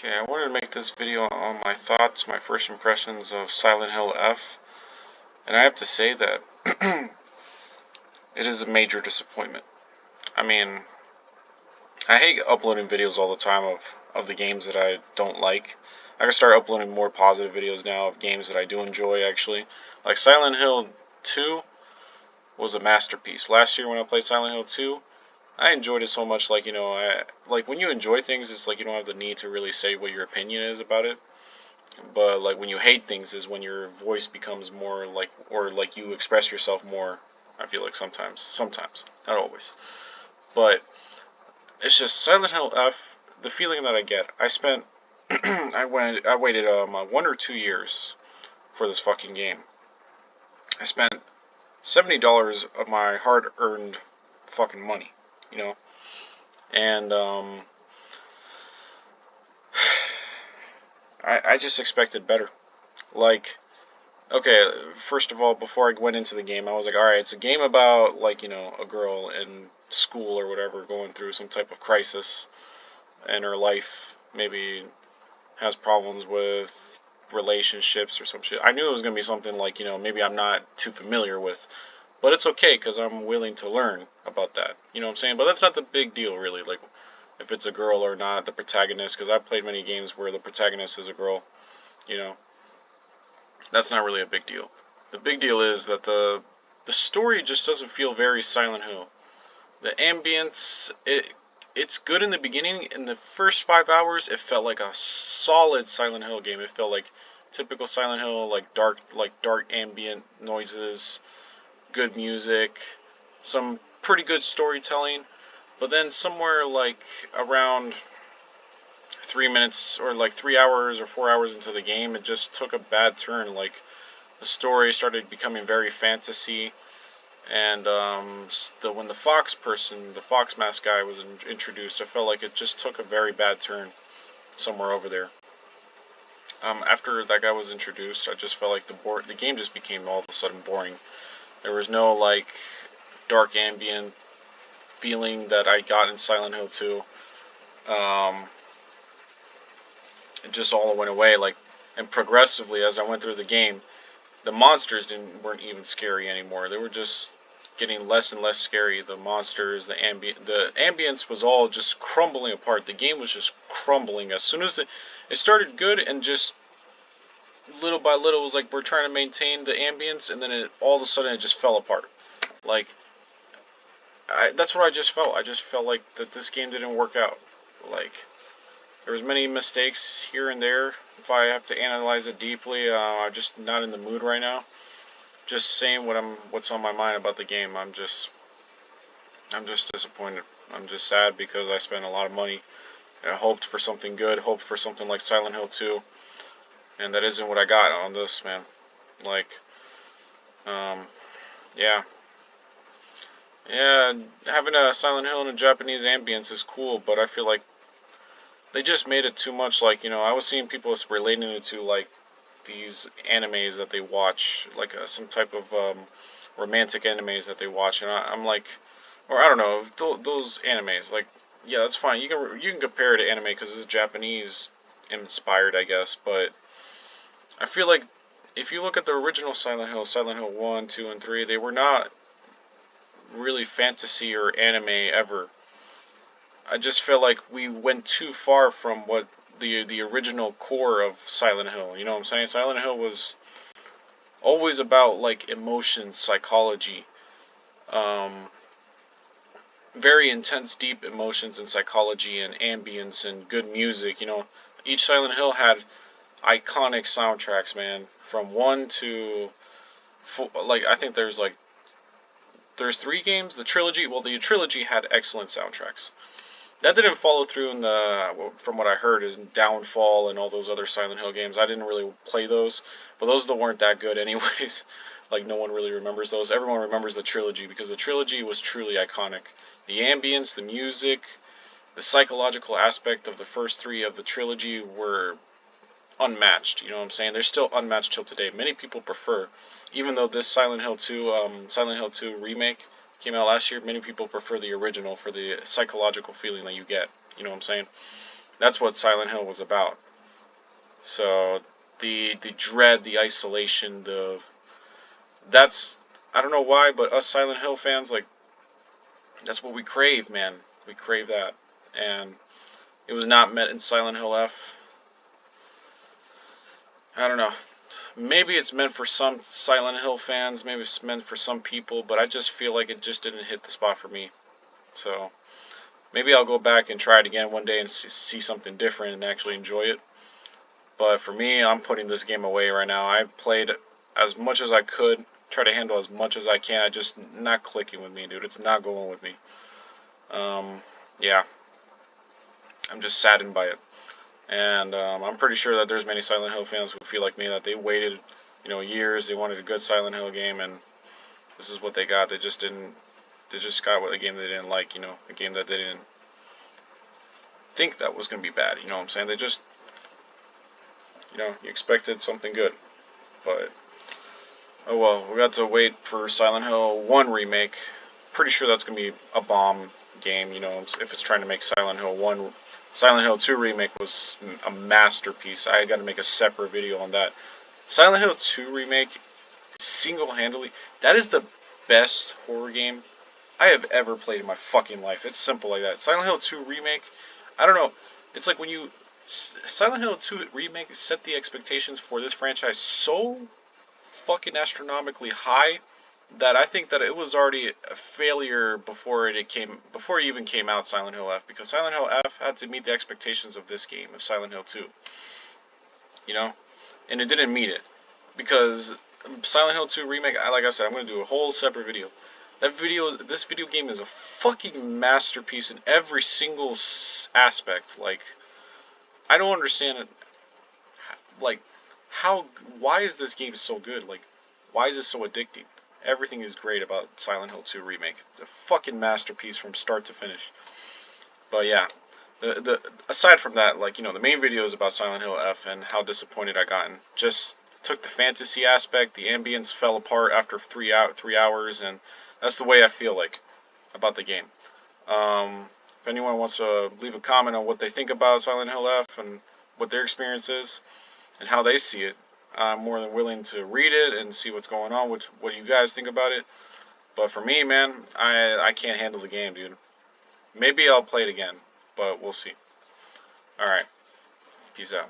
Okay, I wanted to make this video on my thoughts, my first impressions of Silent Hill F, and I have to say that it is a major disappointment. I mean, I hate uploading videos all the time of the games that I don't like. I can start uploading more positive videos now of games that I do enjoy, actually. Like Silent Hill 2 was a masterpiece. Last year when I played Silent Hill 2, I enjoyed it so much, like when you enjoy things, it's like you don't have the need to really say what your opinion is about it. But like when you hate things is when your voice becomes more like, or like you express yourself more. I feel like sometimes, not always. But it's just Silent Hill F. The feeling that I get, I spent, I waited 1 or 2 years for this fucking game. I spent $70 of my hard-earned fucking money, you know, and I just expected better. Like, okay, first of all, before I went into the game, I was like, alright, it's a game about, like, a girl in school or whatever going through some type of crisis in her life. Maybe has problems with relationships or some shit. I knew it was going to be something like, maybe I'm not too familiar with. But it's okay, because I'm willing to learn about that. You know what I'm saying? But that's not the big deal, really. Like, if it's a girl or not, the protagonist, because I've played many games where the protagonist is a girl, you know. That's not really a big deal. The big deal is that the story just doesn't feel very Silent Hill. The ambience, it's good in the beginning. In the first 5 hours, it felt like a solid Silent Hill game. It felt like typical Silent Hill, like dark ambient noises, good music, some pretty good storytelling. But then somewhere like around 3 minutes or like 3 hours or 4 hours into the game, it just took a bad turn. Like the story started becoming very fantasy, and when the the fox mask guy was introduced, I felt like it just took a very bad turn somewhere over there. After that guy was introduced, I just felt like the game just became all of a sudden boring. There was no like dark ambient feeling that I got in Silent Hill 2. It just all went away. Like, and progressively as I went through the game, the monsters weren't even scary anymore. They were just getting less and less scary. The monsters, the ambience was all just crumbling apart. The game was just crumbling. As soon as it started good, and just little by little it was like we're trying to maintain the ambience, and then all of a sudden it just fell apart. Like, that's what I just felt. I just felt like that this game didn't work out. Like, there was many mistakes here and there. If I have to analyze it deeply, I'm just not in the mood right now. Just saying what's on my mind about the game. I'm just disappointed. I'm just sad because I spent a lot of money and I hoped for something good, hoped for something like Silent Hill 2, and that isn't what I got on this, man. Like, yeah. Yeah, having a Silent Hill in a Japanese ambience is cool, but I feel like they just made it too much. Like, I was seeing people relating it to, like, these animes that they watch, like some type of romantic animes that they watch, and I'm like, or I don't know, those animes, like, yeah, that's fine. You can compare it to anime because it's Japanese inspired, I guess, but I feel like if you look at the original Silent Hill 1, 2, and 3, they were not really fantasy or anime ever. I just feel like we went too far from what the original core of Silent Hill. You know what I'm saying? Silent Hill was always about like emotions, psychology, um, very intense, deep emotions and psychology and ambience and good music. Each Silent Hill had iconic soundtracks, man. From one to like I think there's 3 games. The trilogy, well, the trilogy had excellent soundtracks. That didn't follow through from what I heard, is Downfall and all those other Silent Hill games. I didn't really play those, but those weren't that good anyways. Like, no one really remembers those. Everyone remembers the trilogy because the trilogy was truly iconic. The ambience, the music, the psychological aspect of the first 3 of the trilogy were unmatched. You know what I'm saying? They're still unmatched till today. Many people prefer, even though this Silent Hill 2 remake came out last year, many people prefer the original for the psychological feeling that you get. You know what I'm saying? That's what Silent Hill was about. So the dread, the isolation, that's, I don't know why, but us Silent Hill fans, like, that's what we crave, man. We crave that. And it was not met in Silent Hill F. I don't know. Maybe it's meant for some Silent Hill fans, maybe it's meant for some people, but I just feel like it just didn't hit the spot for me. So maybe I'll go back and try it again one day and see something different and actually enjoy it. But for me, I'm putting this game away right now. I played as much as I could, try to handle as much as I can. I just not clicking with me, dude. It's not going with me. Yeah, I'm just saddened by it. And I'm pretty sure that there's many Silent Hill fans who feel like me, that they waited, years. They wanted a good Silent Hill game, and this is what they got. They just didn't. They just got a game they didn't like. A game that they didn't think that was gonna be bad. You know what I'm saying? They just, you expected something good, but oh well. We got to wait for Silent Hill 1 remake. Pretty sure that's gonna be a bomb game. If it's trying to make Silent Hill 1. Silent Hill 2 remake was a masterpiece. I got to make a separate video on that. Silent Hill 2 remake, single-handedly, that is the best horror game I have ever played in my fucking life. It's simple like that. Silent Hill 2 remake, I don't know. It's like when Silent Hill 2 remake set the expectations for this franchise so fucking astronomically high that I think that it was already a failure before it even came out, Silent Hill F, because Silent Hill F had to meet the expectations of this game, of Silent Hill 2, and it didn't meet it, because Silent Hill 2 remake, like I said, I'm going to do a whole separate video. This video game is a fucking masterpiece in every single aspect. Like, I don't understand it. Like, why is this game so good? Like, why is it so addicting? Everything is great about Silent Hill 2 remake. It's a fucking masterpiece from start to finish. But yeah, the aside from that, like, the main video is about Silent Hill F and how disappointed I gotten. Just took the fantasy aspect, the ambience fell apart after 3 hours, and that's the way I feel like about the game. If anyone wants to leave a comment on what they think about Silent Hill F and what their experience is and how they see it, I'm more than willing to read it and see what's going on, what you guys think about it. But for me, man, I can't handle the game, dude. Maybe I'll play it again, but we'll see. Alright, peace out.